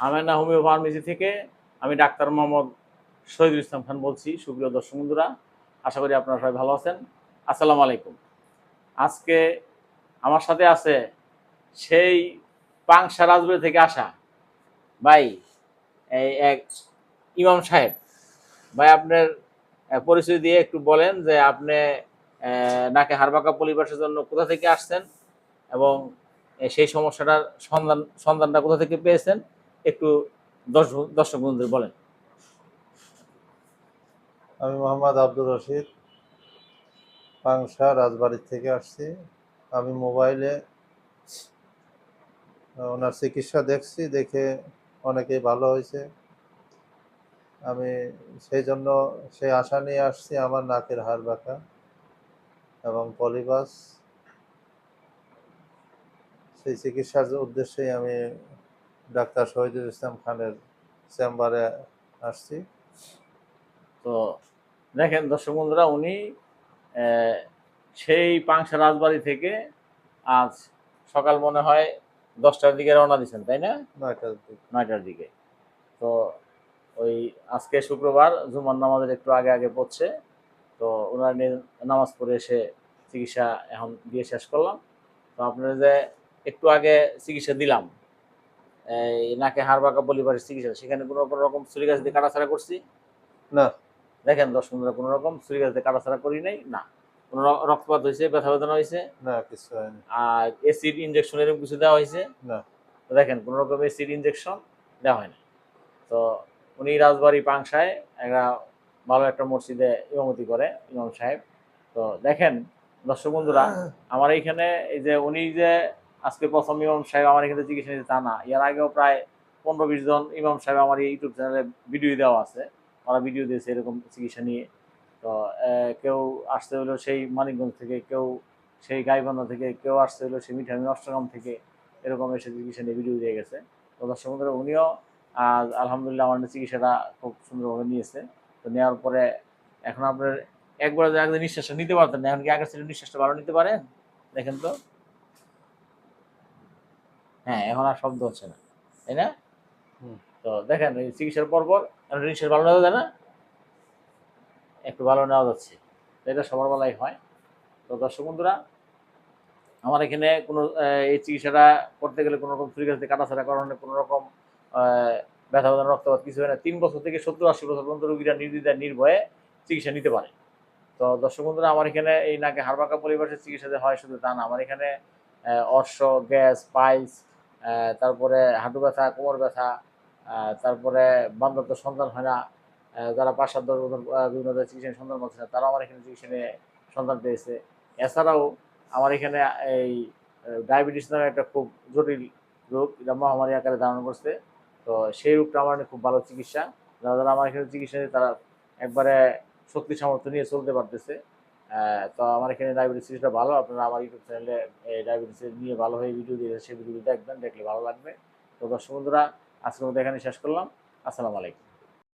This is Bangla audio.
আমেনা হোমিও ফার্মেসি থেকে আমি ডাক্তার মোহাম্মদ শহীদুল ইসলাম খান বলছি। সুপ্রিয় দর্শক বন্ধুরা, আশা করি আপনারা সবাই ভালো আছেন। আসসালামু আলাইকুম। আজকে আমার সাথে আছে সেই পাংশা রাজবাড়ি থেকে আসা ভাই, এই এক ইমাম সাহেব। ভাই, আপনার পরিচয় দিয়ে একটু বলেন যে আপনি নাকে হাড়পাকা পলিপাসের জন্য কোথা থেকে আসছেন এবং সেই সমস্যাটার সন্ধানটা কোথা থেকে পেয়েছেন, একটু দর্শক বন্ধুদের বলেন। আমি মোহাম্মদ আব্দুর রশিদ, পাংশা রাজবাড়ি থেকে আসছি। আমি মোবাইলে ওনার চিকিৎসা দেখছি, দেখে অনেকেই ভালো হয়েছে। আমি সেই জন্য সেই আশা নিয়ে আসছি। আমার নাকের হাড় ব্যথা এবং পলিপাস, সেই চিকিৎসার উদ্দেশ্যেই আমি ডাক্তার শহীদুল ইসলাম খানের চেম্বারে আসছি। তো দেখেন দর্শক বন্ধুরা, উনি সেই পাংশা রাজবাড়ি থেকে আজ সকাল মনে হয় 10টার দিকে রওনা দিচ্ছেন, তাই না? 9টার দিকে। 9টার দিকে। তো ওই আজকে শুক্রবার, জুমার নামাজের একটু আগে আগে পড়ছে। তো ওনার নামাজ পড়ে এসে চিকিৎসা এখন দিয়ে শেষ করলাম। তো আপনারা যে একটু আগে চিকিৎসা দিলাম, এই নাকে হাড়পাকা পলিপাসের চিকিৎসা, সেখানে কোনো রকম ছুরি গাছ দিয়ে কাটাছাড়া করছি না, দেখেন দর্শক বন্ধুরা, কোনো রকম ছুরি গাছ দিয়ে কাটাছাড়া করি নাই, না কোনো রক্তপাত হয়েছে, ব্যথা বেদনা হয়েছে, না কিছু হয়নি। আর এসিড ইনজেকশন এরকম কিছু দেওয়া হয়েছে? না। তো দেখেন কোনো রকম এসিড ইনজেকশন দেওয়া হয় না। তো উনি রাজবাড়ি পাংশায় একটা ভালো একটা মসজিদে ইমামতি করে ইমাম সাহেব। তো দেখেন দর্শক বন্ধুরা, আমার এইখানে এই যে উনি যে আজকে প্রথম ইমাম সাহেব আমার এখানে চিকিৎসা নিতে, তা না, এর আগেও প্রায় 15-20 জন ইমাম সাহেব আমার এই ইউটিউব চ্যানেলে ভিডিও দেওয়া আছে, ওরা ভিডিও দিয়েছে এরকম চিকিৎসা নিয়ে। তো কেউ আসতে হলো সেই মানিকগঞ্জ থেকে, কেউ সেই গাইবান্ধা থেকে, কেউ আসতে হলো সেই মিঠামি অষ্টগ্রাম থেকে, এরকম এসে চিকিৎসা নিয়ে ভিডিও দিয়ে গেছে। তো দর্শক বন্ধুরা, উনিও আলহামদুলিল্লাহ আমার চিকিৎসাটা খুব সুন্দরভাবে নিয়েছে। তো নেওয়ার পরে এখন আপনার একবার যে আগে নিঃশ্বাসটা নিতে পারতেন না, এখন কি আগের ছিল নিঃশ্বাসটা ভালো নিতে পারেন? দেখেন তো। হ্যাঁ, এখন আর শব্দ হচ্ছে না, তাই না? তো দেখেন এই চিকিৎসার পর পর এখন নিঃশ্বাস ভালো নেওয়া যায় না, একটু ভালো নেওয়া যাচ্ছে। তো এটা সবার বেলায় হয়। তো দর্শক বন্ধুরা, আমার এখানে কোনো এই চিকিৎসাটা করতে গেলে কোনো রকম ছুরি কাছ দিয়ে কাটাছাড়া করানো, কোনো রকম ব্যথা বেদনা রক্তপাত কিছু হয় না। 3 বছর থেকে 70-80 বছর পর্যন্ত রোগীরা নির্দ্বিধায় নির্ভয়ে চিকিৎসা নিতে পারে। তো দর্শক বন্ধুরা, আমার এখানে এই নাকে হাড়পাকা পরিবারের চিকিৎসা যে হয় শুধু তা না, আমার এখানে অর্শ, গ্যাস, পাইলস, তারপরে হাঁটু ব্যথা, কোমর ব্যথা, তারপরে বান্ধব সন্তান হয় না, যারা 5-7-10 বছর বিভিন্ন ধরনের চিকিৎসা নিয়ে সন্তান পাচ্ছে না, তারাও আমার এখানে চিকিৎসা নিয়ে সন্তান পেয়েছে। এছাড়াও আমার এখানে এই ডায়াবেটিস নামে একটা খুব জটিল রোগ, এটা মহামারী আকারে ধারণ করছে। তো সেই রোগটা আমার খুব ভালো চিকিৎসা, যারা যারা আমার এখানে চিকিৎসা নিয়ে তারা একবারে শক্তি সামর্থ্য নিয়ে চলতে পারতেছে। তো আমার এখানে ডায়াবেটিস চিকিৎসা ভালো। আপনারা আমার ইউটিউব চ্যানেলে এই ডায়াবেটিস নিয়ে ভালো হয়ে ভিডিও দিয়েছে, সেই ভিডিও দেখবেন, দেখলে ভালো লাগবে। তো দর্শক বন্ধুরা, আজকের মতো এখানে শেষ করলাম। আসসালামু আলাইকুম।